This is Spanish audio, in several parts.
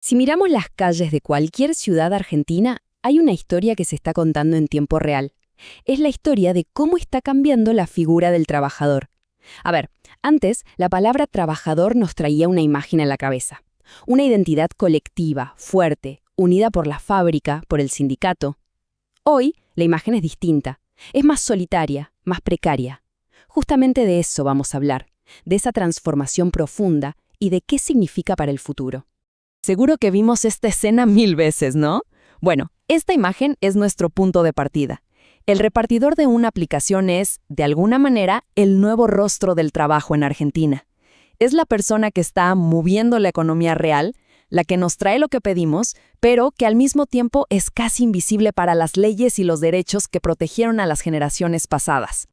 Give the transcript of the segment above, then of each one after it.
Si miramos las calles de cualquier ciudad argentina, hay una historia que se está contando en tiempo real. Es la historia de cómo está cambiando la figura del trabajador. A ver, antes la palabra trabajador nos traía una imagen en la cabeza. Una identidad colectiva, fuerte, unida por la fábrica, por el sindicato. Hoy la imagen es distinta. Es más solitaria, más precaria. Justamente de eso vamos a hablar, de esa transformación profunda y de qué significa para el futuro. Seguro que vimos esta escena 1000 veces, ¿no? Bueno, esta imagen es nuestro punto de partida. El repartidor de una aplicación es, de alguna manera, el nuevo rostro del trabajo en Argentina. Es la persona que está moviendo la economía real, la que nos trae lo que pedimos, pero que al mismo tiempo es casi invisible para las leyes y los derechos que protegieron a las generaciones pasadas.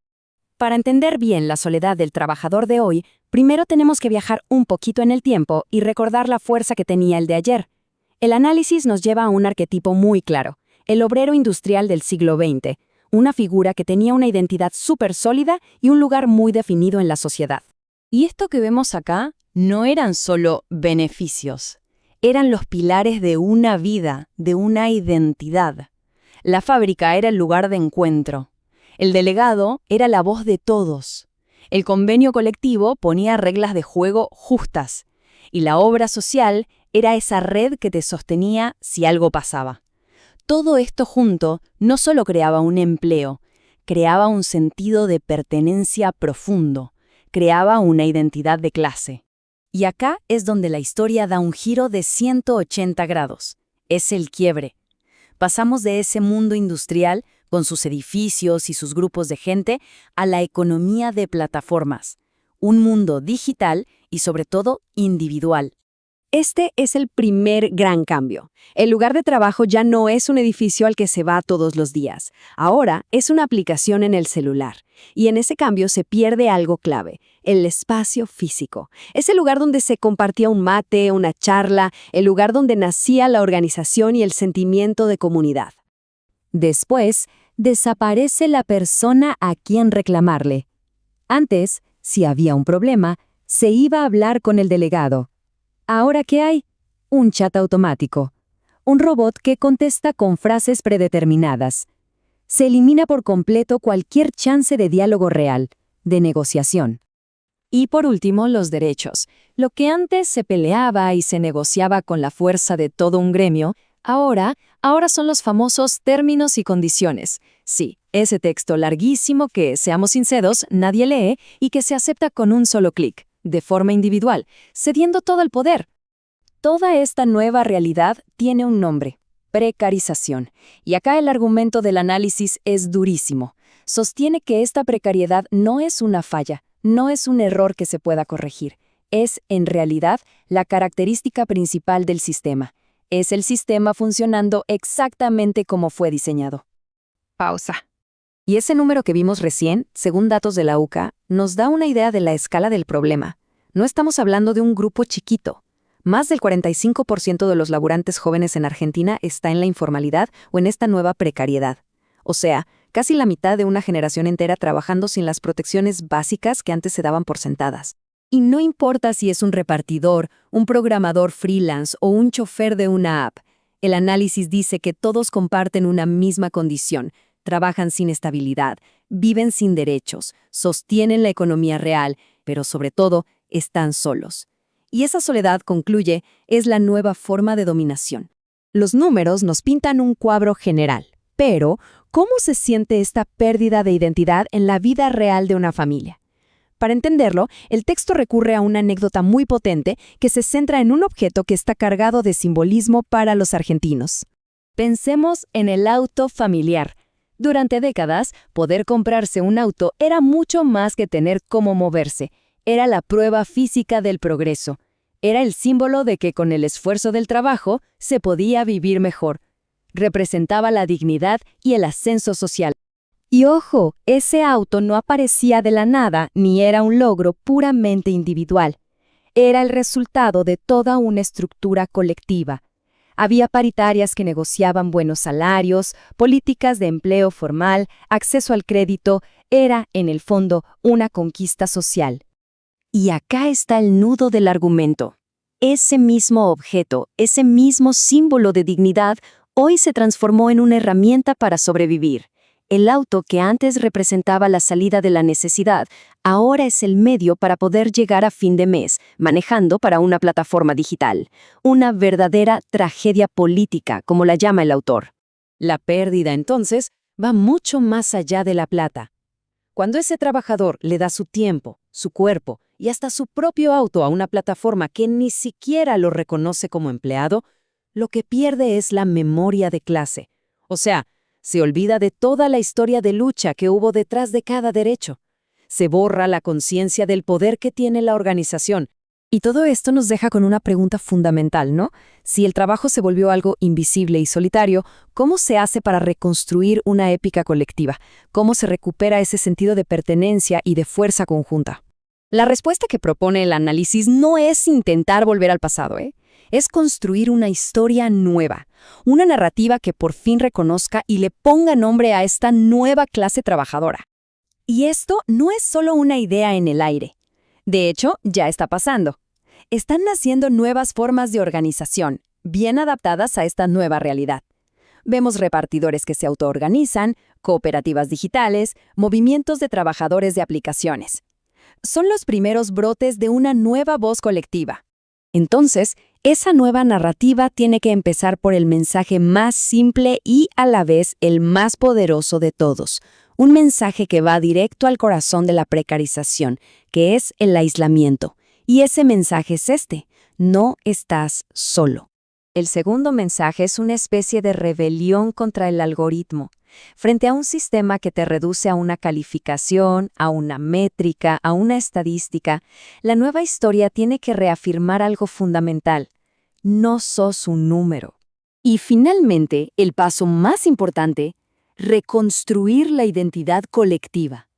Para entender bien la soledad del trabajador de hoy, primero tenemos que viajar un poquito en el tiempo y recordar la fuerza que tenía el de ayer. El análisis nos lleva a un arquetipo muy claro, el obrero industrial del siglo XX, una figura que tenía una identidad súper sólida y un lugar muy definido en la sociedad. Y esto que vemos acá no eran solo beneficios, eran los pilares de una vida, de una identidad. La fábrica era el lugar de encuentro. El delegado era la voz de todos. El convenio colectivo ponía reglas de juego justas. Y la obra social era esa red que te sostenía si algo pasaba. Todo esto junto no solo creaba un empleo, creaba un sentido de pertenencia profundo, creaba una identidad de clase. Y acá es donde la historia da un giro de 180 grados. Es el quiebre. Pasamos de ese mundo industrial, con sus edificios y sus grupos de gente, a la economía de plataformas. Un mundo digital y sobre todo individual. Este es el primer gran cambio. El lugar de trabajo ya no es un edificio al que se va todos los días. Ahora es una aplicación en el celular. Y en ese cambio se pierde algo clave, el espacio físico. Es el lugar donde se compartía un mate, una charla, el lugar donde nacía la organización y el sentimiento de comunidad. Después, desaparece la persona a quien reclamarle. Antes, si había un problema, se iba a hablar con el delegado. ¿Ahora qué hay? Un chat automático. Un robot que contesta con frases predeterminadas. Se elimina por completo cualquier chance de diálogo real, de negociación. Y por último, los derechos. Lo que antes se peleaba y se negociaba con la fuerza de todo un gremio, ahora son los famosos términos y condiciones. Sí, ese texto larguísimo que, seamos sinceros, nadie lee y que se acepta con un solo clic, de forma individual, cediendo todo el poder. Toda esta nueva realidad tiene un nombre: precarización. Y acá el argumento del análisis es durísimo. Sostiene que esta precariedad no es una falla, no es un error que se pueda corregir. Es, en realidad, la característica principal del sistema. Es el sistema funcionando exactamente como fue diseñado. Pausa. Y ese número que vimos recién, según datos de la UCA, nos da una idea de la escala del problema. No estamos hablando de un grupo chiquito. Más del 45% de los laburantes jóvenes en Argentina está en la informalidad o en esta nueva precariedad. O sea, casi la mitad de una generación entera trabajando sin las protecciones básicas que antes se daban por sentadas. Y no importa si es un repartidor, un programador freelance o un chofer de una app, el análisis dice que todos comparten una misma condición: trabajan sin estabilidad, viven sin derechos, sostienen la economía real, pero sobre todo, están solos. Y esa soledad, concluye, es la nueva forma de dominación. Los números nos pintan un cuadro general, pero ¿cómo se siente esta pérdida de identidad en la vida real de una familia? Para entenderlo, el texto recurre a una anécdota muy potente que se centra en un objeto que está cargado de simbolismo para los argentinos. Pensemos en el auto familiar. Durante décadas, poder comprarse un auto era mucho más que tener cómo moverse. Era la prueba física del progreso. Era el símbolo de que con el esfuerzo del trabajo se podía vivir mejor. Representaba la dignidad y el ascenso social. Y ojo, ese auto no aparecía de la nada ni era un logro puramente individual. Era el resultado de toda una estructura colectiva. Había paritarias que negociaban buenos salarios, políticas de empleo formal, acceso al crédito. Era, en el fondo, una conquista social. Y acá está el nudo del argumento. Ese mismo objeto, ese mismo símbolo de dignidad, hoy se transformó en una herramienta para sobrevivir. El auto que antes representaba la salida de la necesidad, ahora es el medio para poder llegar a fin de mes, manejando para una plataforma digital. Una verdadera tragedia política, como la llama el autor. La pérdida, entonces, va mucho más allá de la plata. Cuando ese trabajador le da su tiempo, su cuerpo y hasta su propio auto a una plataforma que ni siquiera lo reconoce como empleado, lo que pierde es la memoria de clase. O sea, se olvida de toda la historia de lucha que hubo detrás de cada derecho. Se borra la conciencia del poder que tiene la organización. Y todo esto nos deja con una pregunta fundamental, ¿no? Si el trabajo se volvió algo invisible y solitario, ¿cómo se hace para reconstruir una épica colectiva? ¿Cómo se recupera ese sentido de pertenencia y de fuerza conjunta? La respuesta que propone el análisis no es intentar volver al pasado, es construir una historia nueva, una narrativa que por fin reconozca y le ponga nombre a esta nueva clase trabajadora. Y esto no es solo una idea en el aire. De hecho, ya está pasando. Están naciendo nuevas formas de organización, bien adaptadas a esta nueva realidad. Vemos repartidores que se autoorganizan, cooperativas digitales, movimientos de trabajadores de aplicaciones. Son los primeros brotes de una nueva voz colectiva. Entonces, esa nueva narrativa tiene que empezar por el mensaje más simple y a la vez el más poderoso de todos. Un mensaje que va directo al corazón de la precarización, que es el aislamiento. Y ese mensaje es este: no estás solo. El segundo mensaje es una especie de rebelión contra el algoritmo. Frente a un sistema que te reduce a una calificación, a una métrica, a una estadística, la nueva historia tiene que reafirmar algo fundamental. No sos un número. Y finalmente, el paso más importante: reconstruir la identidad colectiva.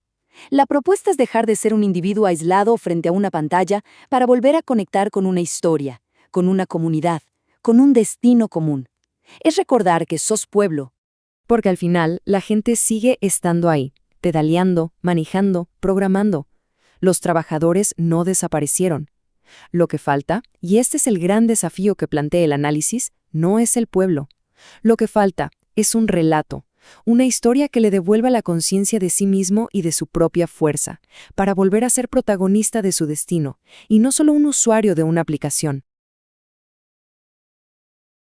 La propuesta es dejar de ser un individuo aislado frente a una pantalla para volver a conectar con una historia, con una comunidad, con un destino común. Es recordar que sos pueblo. Porque al final, la gente sigue estando ahí, pedaleando, manejando, programando. Los trabajadores no desaparecieron. Lo que falta, y este es el gran desafío que plantea el análisis, no es el pueblo. Lo que falta es un relato, una historia que le devuelva la conciencia de sí mismo y de su propia fuerza, para volver a ser protagonista de su destino, y no solo un usuario de una aplicación.